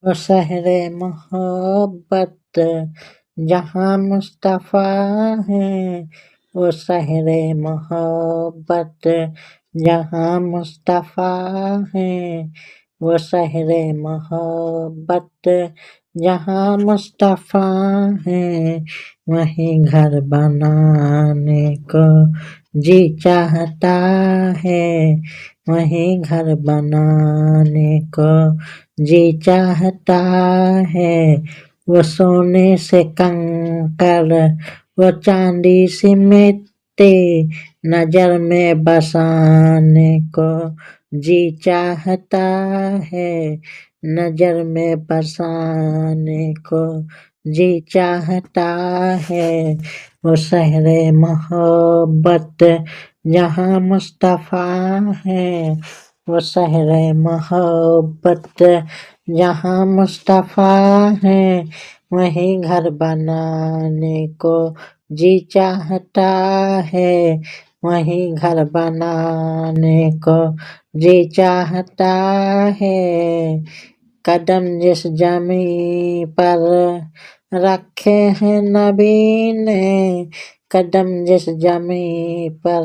وہ شہر محبت جہاں مصطفیٰ ہے، وہ شہر محبت جہاں مصطفیٰ ہے، وہ شہر محبت جہاں مصطفیٰ ہے، وہیں گھر بنانے کو جی چاہتا ہے، وہیں گھر بنانے کو جی چاہتا ہے، وہ سونے سے کنکر وہ چاندی سے مٹی نظر میں بسانے کو جی چاہتا ہے، نظر میں بسانے کو جی چاہتا ہے، وہ شہر محبت جہاں مصطفیٰ ہے، وہ شہر محبت جہاں مصطفیٰ ہے، وہیں گھر بنانے کو جی چاہتا ہے، وہیں گھر بنانے کو جی چاہتا ہے، قدم جس زمیں پر رکھے ہیں نبی نے، قدم جس زمیں پر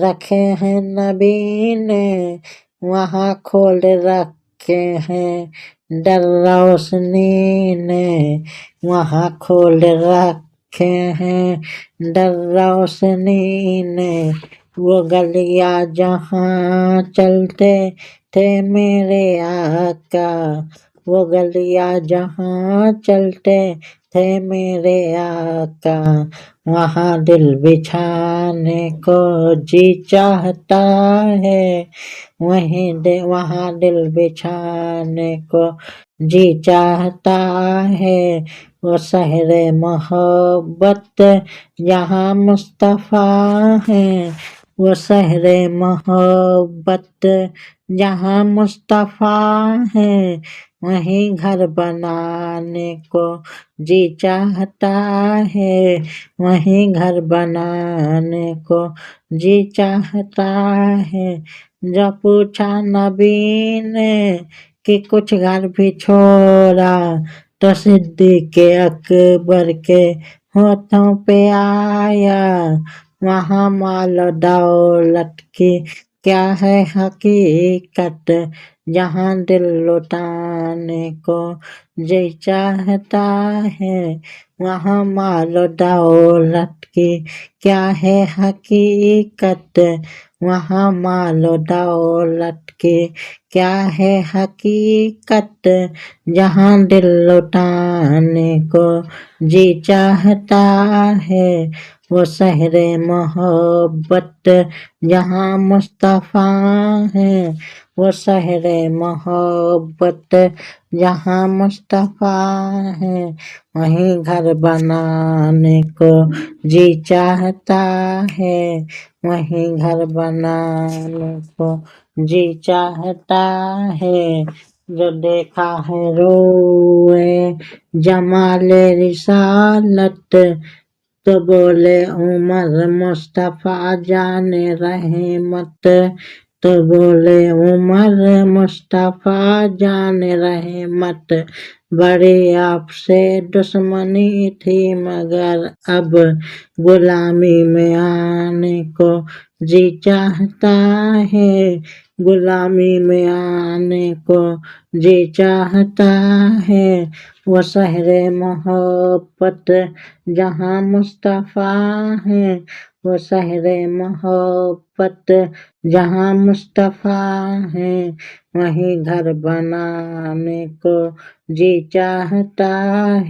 رکھے ہیں نبی نے، وہاں کھول رکھے ہیں در روشنی نے، وہاں کھول رکھے ہیں در روشنی نے، وہ گلیاں جہاں چلتے تھے میرے آقا، وہ گلیاں جہاں چلتے تھے میرے آقا، وہاں دل بچھانے کو جی چاہتا ہے، وہاں دل بچھانے کو جی چاہتا ہے، وہ شہر محبت جہاں مصطفیٰ ہے، وہ شہر محبت جہاں مصطفیٰ ہے، وہیں گھر بنانے کو جی چاہتا ہے، وہیں گھر بنانے کو جی چاہتا ہے، جو پوچھا نبی نے کہ کچھ گھر بھی چھوڑا، تو صدیق اکبر کے ہاتھوں پہ آیا، وہاں مال و دولت کی کیا ہے حقیقت، جہاں دل لٹانے کو جی چاہتا ہے، وہاں مال و دولت کی کیا ہے حقیقت، وہاں مال و دولت کی کیا ہے حقیقت، جہاں دل لٹانے کو جی چاہتا ہے، وہ شہر محبت جہاں مصطفیٰ ہے، وہ شہر محبت جہاں مصطفیٰ ہے، وہیں گھر بنانے کو جی چاہتا ہے، وہیں گھر بنانے کو جی چاہتا ہے، جو دیکھا ہے روئے جمال رسالت، تو بولے عمر مصطفیٰ جان رحمت، تو بولے عمر مصطفیٰ جان رحمت، بڑی آپ سے دشمنی تھی مگر اب غلامی میں آنے کو جی چاہتا ہے، غلامی میں آنے کو جی چاہتا ہے، وہ شہر محبت جہاں مصطفیٰ ہے، وہ شہر محبت جہاں مصطفیٰ ہے، وہیں گھر بنانے کو جی چاہتا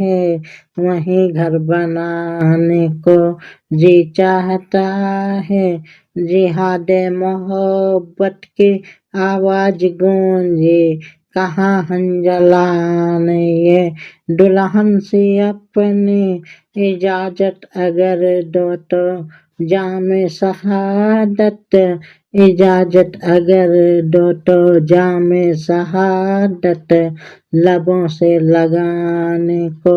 ہے، وہیں گھر بنانے کو جی چاہتا ہے، جہاد محبت کی آواز گونجے کہاں حنجلان، یہ دلہن سی اپنی اجازت اگر دو تو جام شہادت، اجازت اگر دو تو جام شہادت، لبوں سے لگانے کو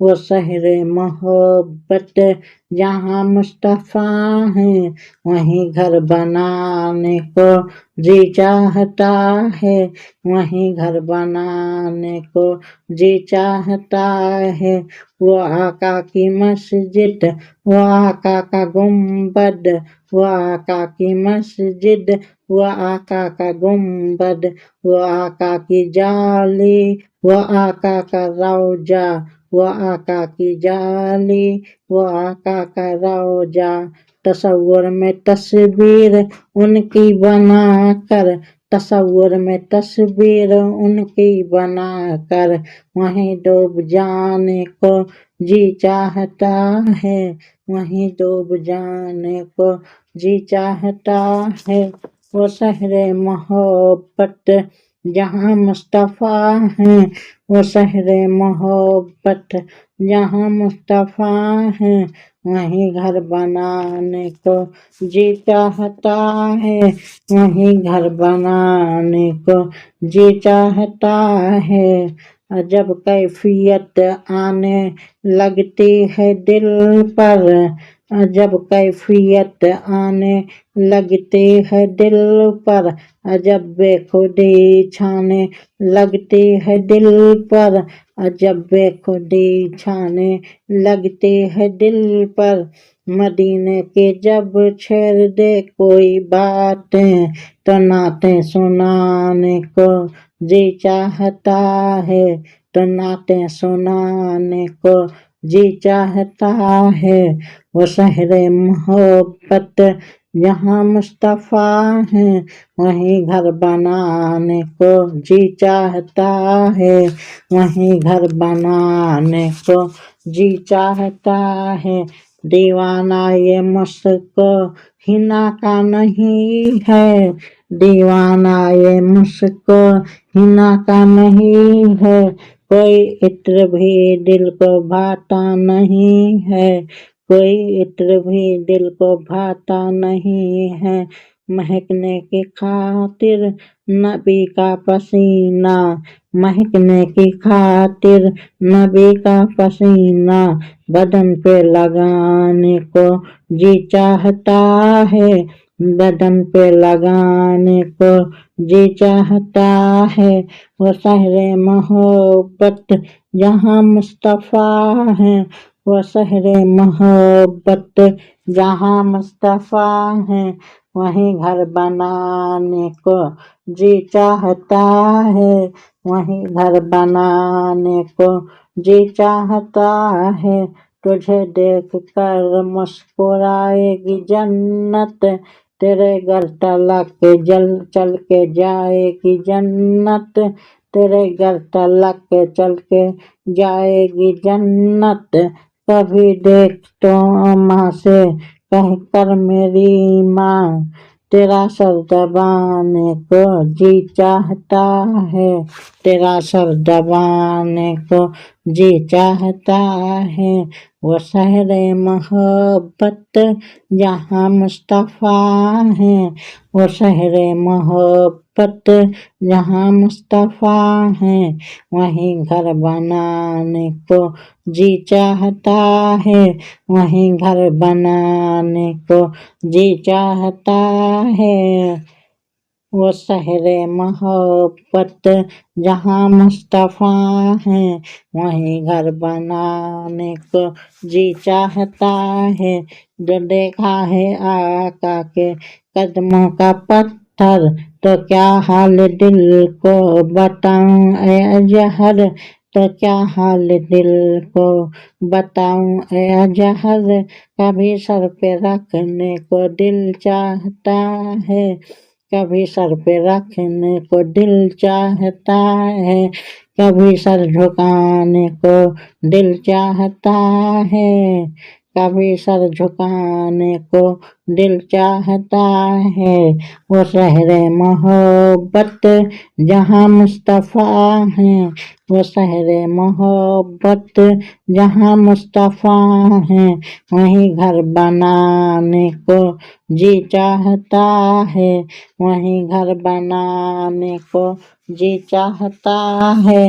وہ شہر محبت جہاں مصطفیٰ ہے وہیں گھر بنانے کو جی چاہتا ہے، وہیں گھر بنانے کو جی چاہتا ہے۔ وہ آقا کی مسجد، وہ آقا کا گنبد، وہ آقا کی مسجد، وہ آقا کا گنبد، وہ آقا کی جالی، وہ آقا کا روضہ، وہ آقا کی جالی، وہ آقا کا روضہ۔ تصور میں تصویر ان کی بنا کر، تصور میں تصویر ان کی بنا کر وہیں ڈوب جانے کو جی چاہتا ہے، وہیں ڈوب جانے کو جی چاہتا ہے۔ وہ شہر محبت جہاں مصطفیٰ ہے، وہ شہر محبت جہاں مصطفیٰ ہے وہیں گھر بنانے کو جی چاہتا ہے، وہیں گھر بنانے کو جی چاہتا ہے۔ عجب کیفیت آنے لگتی ہے دل پر، عجب کیفیت آنے لگتی ہے دل پر، عجب بے خودی چھانے لگتی ہے دل پر، عجب بے خودی چھانے لگتی ہے دل پر۔ مدینے کی جب چھیڑ دے کوئی باتیں تو نعتیں سنانے کو جی چاہتا ہے، تو نعتیں سنانے کو جی چاہتا ہے۔ وہ شہر محبت جہاں مصطفیٰ ہے وہیں گھر بنانے کو جی چاہتا ہے، وہیں گھر بنانے کو جی چاہتا ہے۔ دیوانہ یہ مشق حنا کا نہیں ہے، دیوانہ یہ مشق حنا کا نہیں ہے، کوئی عطر بھی دل کو بھاتا نہیں ہے، کوئی عطر بھی دل کو بھاتا نہیں ہے۔ مہکنے کی خاطر نبی کا پسینہ، مہکنے کی خاطر نبی کا پسینہ بدن پہ لگانے کو جی چاہتا ہے، بدن پہ لگانے کو جی چاہتا ہے۔ وہ شہر محبت جہاں مصطفیٰ ہے، وہ شہر محبت جہاں مصطفیٰ ہے وہیں گھر بنانے کو جی چاہتا ہے، وہیں گھر بنانے کو جی چاہتا ہے۔ تجھے دیکھ کر مسکرائے گی جنت، تیرے گھر تلک چل کے جائے گی جنت، تیرے گھر تلک چل کے جائے گی جنت۔ کبھی دیکھ تو ماں سے کہہ کر میری ماں، تیرا سر دبانے کو جی چاہتا ہے، تیرا سر دبانے کو جی چاہتا ہے۔ وہ شہر محبت جہاں مصطفیٰ ہے، وہ شہر محبت جہاں مصطفیٰ ہے وہیں گھر بنانے کو جی چاہتا ہے، وہیں گھر بنانے کو جی چاہتا ہے۔ وہ شہر محبت جہاں مصطفیٰ ہے وہیں گھر بنانے کو جی چاہتا ہے۔ جو دیکھا ہے آقا کے قدموں کا پتھر تو کیا حال دل کو بتاؤں اے اجہر، تو کیا حال دل کو بتاؤں اے اجہر۔ کبھی سر پہ رکھنے کو دل چاہتا ہے، کبھی سر پہ رکھنے کو دل چاہتا ہے، کبھی سر جھکانے کو دل چاہتا ہے، کبھی سر جھکانے کو دل چاہتا ہے۔ وہ شہر محبت جہاں مصطفیٰ ہے، وہ شہر محبت جہاں مصطفیٰ ہے وہیں گھر بنانے کو جی چاہتا ہے، وہیں گھر بنانے کو جی چاہتا ہے۔